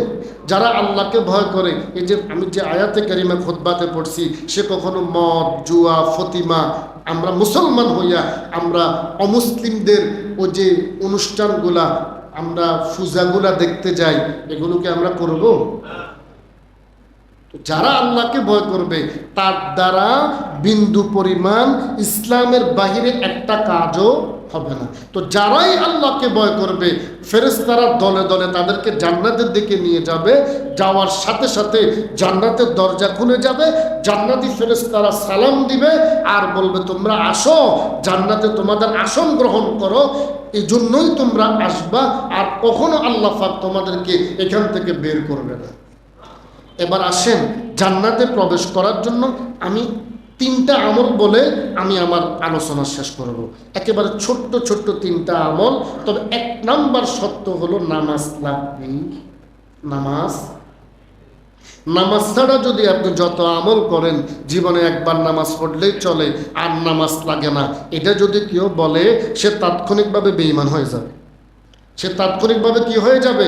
যারা আল্লাহকে ভয় করে, এই যে আমি যে আয়াতে কারিমা খুতবাতে পড়ছি, সে কখনো মদ, জুয়া, ফতিমা, আমরা মুসলমান হইয়া আমরা অমুসলিমদের ও যে অনুষ্ঠানগুলা, আমরা পূজাগুলা দেখতে যাই, এগুলোকে আমরা করব? যারা আল্লাহকে ভয় করবে তার দ্বারা বিন্দু পরিমাণ ইসলামের বাহিরে একটা কাজও হবে না। তো যারাই আল্লাহকে ভয় করবে, ফেরেশতারা দলে দলে তাদেরকে জান্নাতের দিকে নিয়ে যাবে। যাওয়ার সাথে সাথে জান্নাতের দরজা খুলে যাবে, জান্নাতি ফেরেশতারা সালাম দিবে আর বলবে, তোমরা আসো, জান্নাতে তোমাদের আসন গ্রহণ করো, এই জন্যই তোমরা আসবা, আর কখনো আল্লাহ পাক তোমাদেরকে এখান থেকে বের করবে না। এবার আসেন, জান্নাতে প্রবেশ করার জন্য আমি 3টা আমল বলে আমি আমার আলোচনা শেষ করব। একেবারে ছোট্ট ছোট্ট 3টা আমল। তবে 1 নাম্বার সত্য হলো নামাজ লাগবে। নামাজ ছাড়া যদি আপনি যত আমল করেন, জীবনে একবার নামাজ পড়লেই চলে আর নামাজ লাগে না, এটা যদি কেউ বলে, সে তাৎক্ষণিকভাবে বেঈমান হয়ে যাবে। সে তাৎক্ষণিকভাবে কি হয়ে যাবে?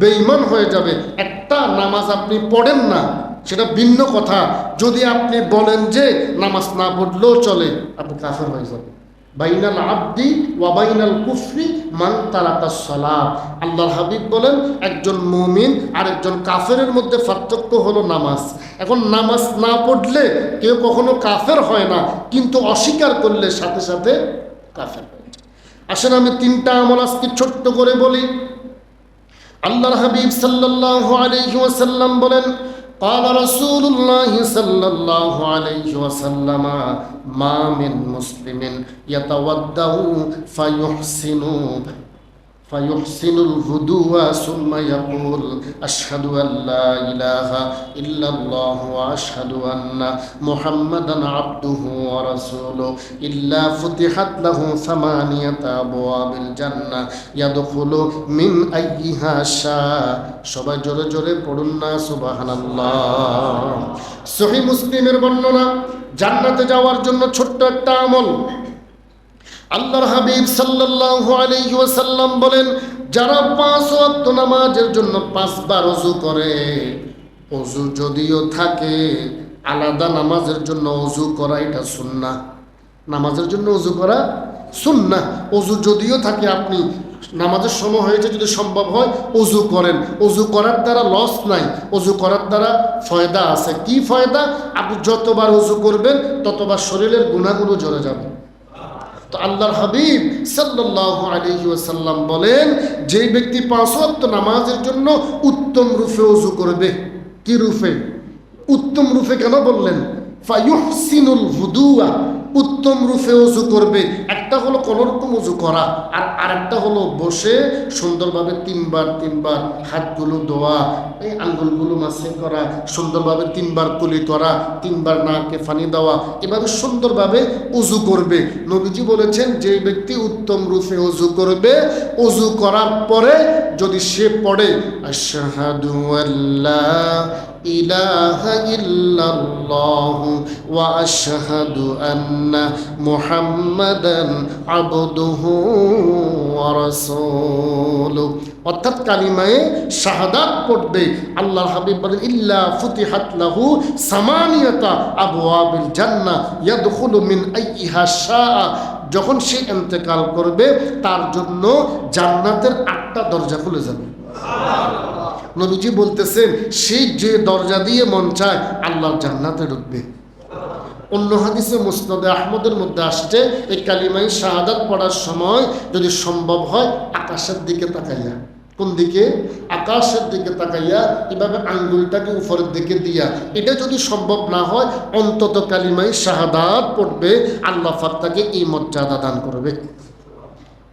বেঈমান হয়ে যাবে। একটা নামাজ আপনি পড়েন না, সেটা ভিন্ন কথা। যদি আপনি বলেন যে নামাজ না পড়লেও চলে, আপনি কাফের হয়ে যাবেন। বাইনাল আবদি ওয়া বাইনাল কুফরি মান তারাকাস সালাত। আল্লাহর হাবিব বলেন, একজন মুমিন আর একজন কাফেরের মধ্যে পার্থক্য হলো নামাজ। এখন নামাজ না পড়লে কেউ কখনো কাফের হয় না, কিন্তু অস্বীকার করলে সাথে সাথে কাফের হয়। আসেন আমি 3টা আমল আজকে ছোট্ট করে বলি। আল্লাহর হাবিব সাল্লাল্লাহু আলাইহি ওয়াসাল্লাম বলেন, قال رسول الله صلى الله عليه وسلم ما من مسلم يتوضأ فيحسن الوضوء ثم يقول أشهد أن لا إله إلا الله وأشهد أن محمدا عبده ورسوله إلا فتحت له 8 أبواب الجنة يدخل من أيها شاء। সবাই জোরে জোরে পড়ুন না সুবহানাল্লাহ। সহিহ মুসলিমের বর্ণনা, জান্নাতে যাওয়ার জন্য ছোট্ট একটা আমল। আল্লাহর হাবিব সাল্লাল্লাহু আলাইহি ওয়াসাল্লাম বলেন, যারা 5 ওয়াক্ত নামাজের জন্য 5 বার ওযু করে, ওযু যদিও থাকে, আলাদা নামাজের জন্য ওযু করা এটা সুন্নাহ। নামাজের জন্য ওযু করা সুন্নাহ। ওযু যদিও থাকে, আপনি নামাজের সময় হয়েছে, যদি সম্ভব হয় ওযু করেন। ওযু করার দ্বারা লস নাই, ওযু করার দ্বারা ফায়দা আছে। কি ফায়দা? আপনি যতবার ওযু করবেন ততবার শরীরের গুনাহগুলো ঝরে যাবে। তো আল্লাহর হাবিব সাল্লাল্লাহু আলাইহি ওয়াসাল্লাম বলেন, যে ব্যক্তি 5 ওয়াক্ত নামাজের জন্য উত্তম রূপে ওযু করবে। কি রূপে? উত্তম রূপে কেন বললেন? ফায়ুহসিনুল wudu'a, উত্তম রূপে ওযু করবে। একটা হলো কোনরকম ওযু করা, আর আরেকটা হলো বসে সুন্দরভাবে 3 বার হাতগুলো ধোয়া, এই আঙ্গুলগুলো মাসে করা, সুন্দরভাবে 3 বার কুলি করা, 3 বার নাকে পানি দেওয়া, এভাবে সুন্দরভাবে ওযু করবে। নবীজি বলেছেন, যে ব্যক্তি উত্তম রূপে ওযু করবে, ওযু করার পরে যদি সে পড়ে আশহাদু আল্লা ইলাহা ইল্লাল্লাহু ওয়া আশহাদু আন্না মুহাম্মাদান আবদুহু ওয়া রাসূলুহু, অর্থাৎ কালিমায়ে শাহাদাত পড়বে, আল্লাহর হাবিব বলেন, ইল্লা ফুতিহাত লাহু 8 আবওয়াবিল জান্নাহ ইয়াদখুলু মিন আইয়িহা শাআ। যখন সে ইন্তেকাল করবে, তার জন্য জান্নাতের 8টা দরজা খুলে যাবে। নবীজি বলতেছেন, সে যে দরজা দিয়ে মন চায় আল্লাহর জান্নাতে ঢুকবে। অন্য হাদিসে মুসনাদে আহমদের মধ্যে আসছে, এই কালিমায়ে শাহাদাত পড়ার সময় যদি সম্ভব হয় আকাশের দিকে তাকাইয়া, কোন দিকে? আকাশের দিকে তাকাইয়া এভাবে আঙ্গুলটাকে উপরের দিকে দিয়া, এটা যদি সম্ভব না হয় অন্তত কালিমায়ে শাহাদাত পড়বে, আল্লাহ পাক তাকে এই মর্যাদা দান করবে।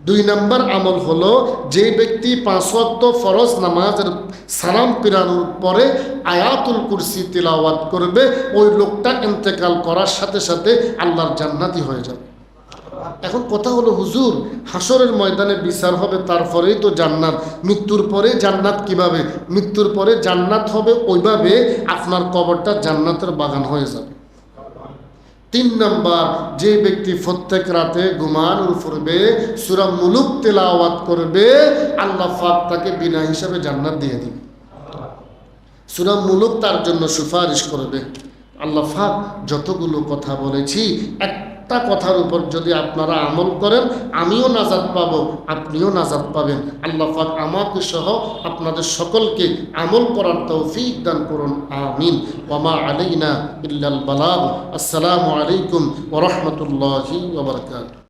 2 নম্বর আমল হলো, যে ব্যক্তি 5 ওয়াক্ত ফরজ নামাজের সালাম ফিরানোর পরে আয়াতুল কুরসি তিলাওয়াত করবে, ওই লোকটা ইন্তেকাল করার সাথে সাথে আল্লাহর জান্নাতি হয়ে যাবে। এখন কথা হলো, হুজুর হাসরের ময়দানে বিচার হবে, তারপরেই তো জান্নাত। মৃত্যুর পরে জান্নাত কিভাবে? মৃত্যুর পরে জান্নাত হবে ওইভাবে, আপনার কবরটা জান্নাতের বাগান হয়ে যাবে। 3 নম্বর, যে ব্যক্তি প্রত্যেক রাতে ঘুমানোর পূর্বে সূরা মুলুক তেলাওয়াত করবে, আল্লাহ পাক তাকে বিনা হিসাবে জান্নাত দিয়ে দিবে। সূরা মুলুক তার জন্য সুপারিশ করবে। আল্লাহ পাক যতগুলো কথা বলেছি, একটা কথার উপর যদি আপনারা আমল করেন, আমিও নাজাত পাবো, আপনিও নাজাত পাবেন। আল্লাহ পাক আমাকে সহ আপনাদের সকলকে আমল করার তৌফিক দান করুন, আমিন। ওয়া মা আলাইনা ইল্লাল বালাগ। আসসালামু আলাইকুম ওয়া রাহমাতুল্লাহি ওয়া বারাকাতুহু।